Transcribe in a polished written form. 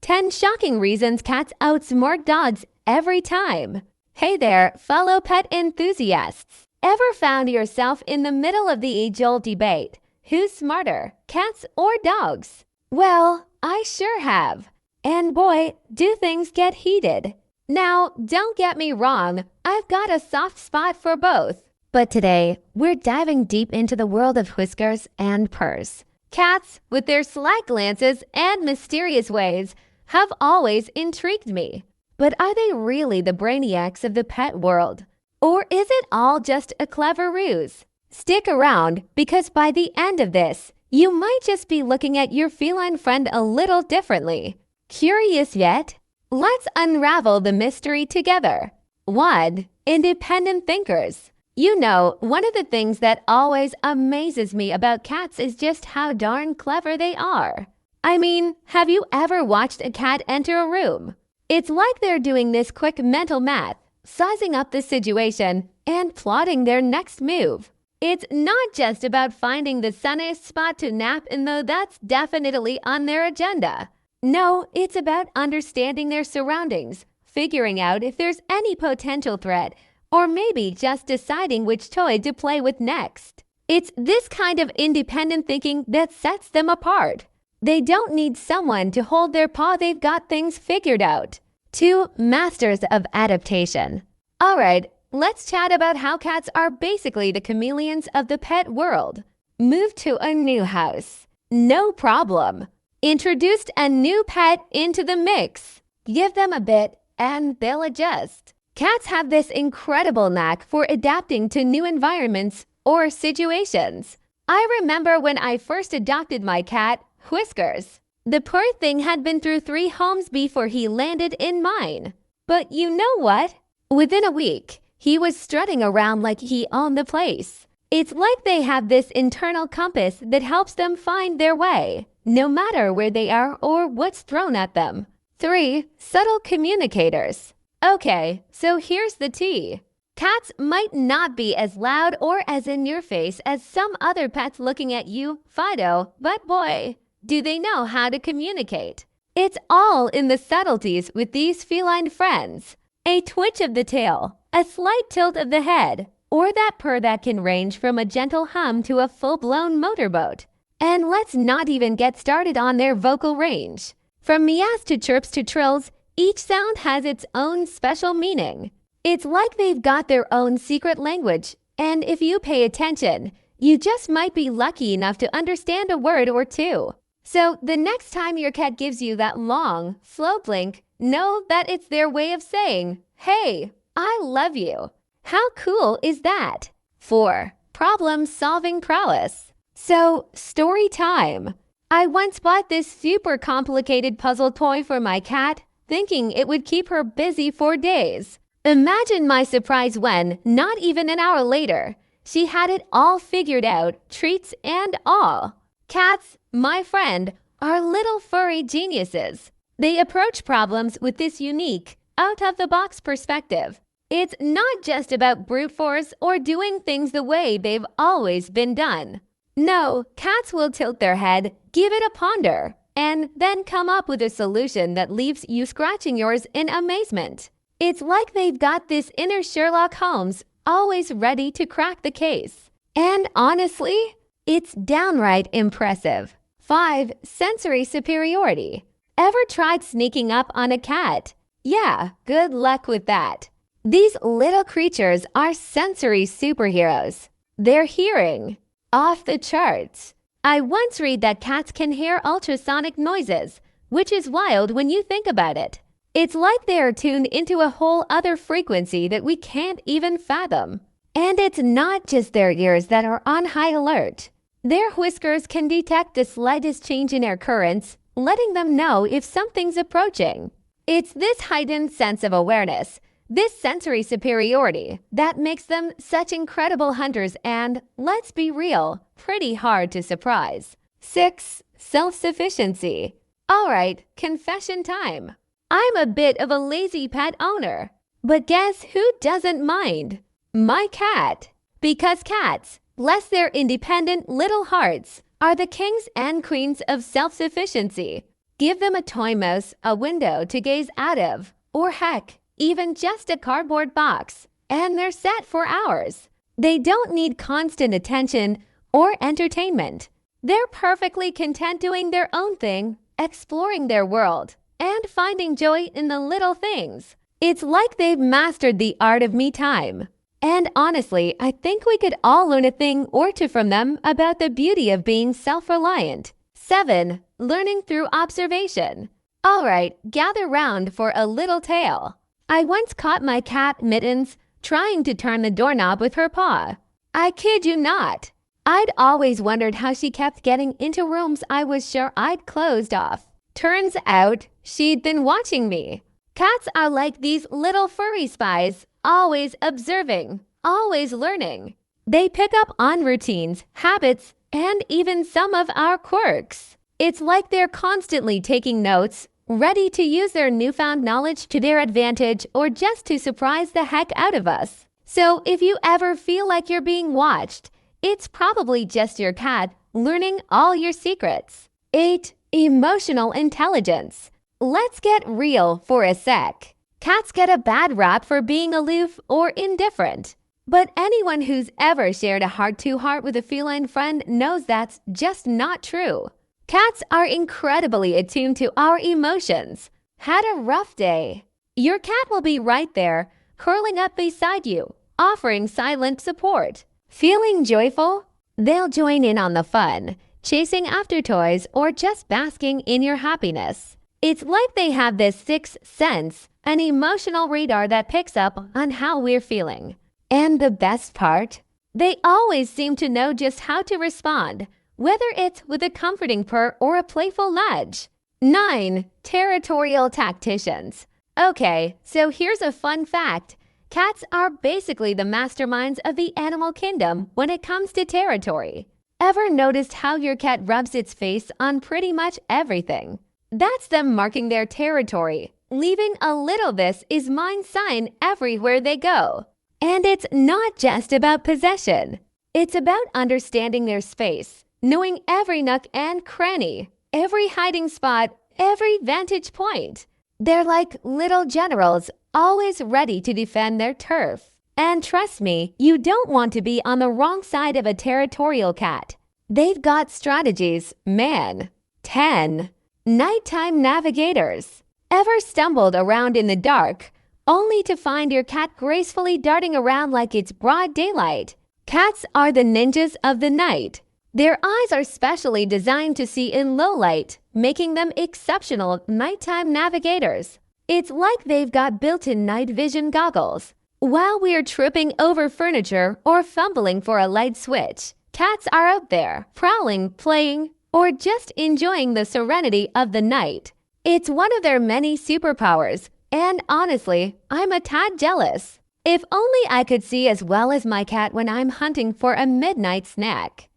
10 shocking reasons cats outsmart dogs every time. Hey there, fellow pet enthusiasts. Ever found yourself in the middle of the age-old debate? Who's smarter, cats or dogs? Well, I sure have. And boy, do things get heated. Now, don't get me wrong, I've got a soft spot for both. But today, we're diving deep into the world of whiskers and purrs. Cats, with their sly glances and mysterious ways, have always intrigued me. But are they really the brainiacs of the pet world? Or is it all just a clever ruse? Stick around, because by the end of this, you might just be looking at your feline friend a little differently. Curious yet? Let's unravel the mystery together. 1. Independent thinkers. You know, one of the things that always amazes me about cats is just how darn clever they are. I mean, have you ever watched a cat enter a room? It's like they're doing this quick mental math, sizing up the situation, and plotting their next move. It's not just about finding the sunniest spot to nap in, though that's definitely on their agenda. No, it's about understanding their surroundings, figuring out if there's any potential threat, or maybe just deciding which toy to play with next. It's this kind of independent thinking that sets them apart. They don't need someone to hold their paw, they've got things figured out. 2. Masters of adaptation. Alright, let's chat about how cats are basically the chameleons of the pet world. Move to a new house. No problem. Introduced a new pet into the mix. Give them a bit and they'll adjust. Cats have this incredible knack for adapting to new environments or situations. I remember when I first adopted my cat, Whiskers. The poor thing had been through 3 homes before he landed in mine. But you know what? Within a week, he was strutting around like he owned the place. It's like they have this internal compass that helps them find their way, no matter where they are or what's thrown at them. 3. Subtle communicators. Okay, so here's the tea. Cats might not be as loud or as in your face as some other pets looking at you, Fido, but boy, do they know how to communicate. It's all in the subtleties with these feline friends. A twitch of the tail, a slight tilt of the head, or that purr that can range from a gentle hum to a full-blown motorboat. And let's not even get started on their vocal range. From meows to chirps to trills, each sound has its own special meaning. It's like they've got their own secret language, and if you pay attention, you just might be lucky enough to understand a word or two. So the next time your cat gives you that long, slow blink, know that it's their way of saying, "Hey, I love you." How cool is that? 4. Problem-solving prowess. So, story time. I once bought this super complicated puzzle toy for my cat, thinking it would keep her busy for days. Imagine my surprise when, not even an hour later, she had it all figured out, treats and all. Cats, my friend, are little furry geniuses. They approach problems with this unique, out-of-the-box perspective. It's not just about brute force or doing things the way they've always been done. No, cats will tilt their head, give it a ponder, and then come up with a solution that leaves you scratching yours in amazement. It's like they've got this inner Sherlock Holmes, always ready to crack the case. And honestly, it's downright impressive. 5. Sensory superiority. Ever tried sneaking up on a cat? Yeah, good luck with that. These little creatures are sensory superheroes. Their hearing, off the charts. I once read that cats can hear ultrasonic noises, which is wild when you think about it. It's like they are tuned into a whole other frequency that we can't even fathom. And it's not just their ears that are on high alert. Their whiskers can detect the slightest change in air currents, letting them know if something's approaching. It's this heightened sense of awareness, this sensory superiority, that makes them such incredible hunters and, let's be real, pretty hard to surprise. 6. Self-sufficiency. Alright, confession time. I'm a bit of a lazy pet owner. But guess who doesn't mind? My cat. Because cats, bless their independent little hearts, are the kings and queens of self-sufficiency. Give them a toy mouse, a window to gaze out of, or heck, even just a cardboard box, and they're set for hours. They don't need constant attention or entertainment. They're perfectly content doing their own thing, exploring their world, and finding joy in the little things. It's like they've mastered the art of me time. And honestly, I think we could all learn a thing or two from them about the beauty of being self-reliant. 7. Learning through observation. All right, gather round for a little tale. I once caught my cat, Mittens, trying to turn the doorknob with her paw. I kid you not. I'd always wondered how she kept getting into rooms I was sure I'd closed off. Turns out, she'd been watching me. Cats are like these little furry spies, always observing, always learning. They pick up on routines, habits, and even some of our quirks. It's like they're constantly taking notes, ready to use their newfound knowledge to their advantage or just to surprise the heck out of us. So if you ever feel like you're being watched, it's probably just your cat learning all your secrets. 8. Emotional intelligence. Let's get real for a sec. Cats get a bad rap for being aloof or indifferent. But anyone who's ever shared a heart-to-heart with a feline friend knows that's just not true. Cats are incredibly attuned to our emotions. Had a rough day? Your cat will be right there, curling up beside you, offering silent support. Feeling joyful? They'll join in on the fun, chasing after toys or just basking in your happiness. It's like they have this sixth sense, an emotional radar that picks up on how we're feeling. And the best part? They always seem to know just how to respond, whether it's with a comforting purr or a playful nudge. 9. Territorial tacticians. Okay, so here's a fun fact. Cats are basically the masterminds of the animal kingdom when it comes to territory. Ever noticed how your cat rubs its face on pretty much everything? That's them marking their territory, leaving a little "this is mine" sign everywhere they go. And it's not just about possession. It's about understanding their space, knowing every nook and cranny, every hiding spot, every vantage point. They're like little generals, always ready to defend their turf. And trust me, you don't want to be on the wrong side of a territorial cat. They've got strategies, man. 10. Nighttime navigators. Ever stumbled around in the dark, only to find your cat gracefully darting around like it's broad daylight? Cats are the ninjas of the night. Their eyes are specially designed to see in low light, making them exceptional nighttime navigators. It's like they've got built-in night vision goggles. While we're tripping over furniture or fumbling for a light switch, cats are out there, prowling, playing, or just enjoying the serenity of the night. It's one of their many superpowers, and honestly, I'm a tad jealous. If only I could see as well as my cat when I'm hunting for a midnight snack.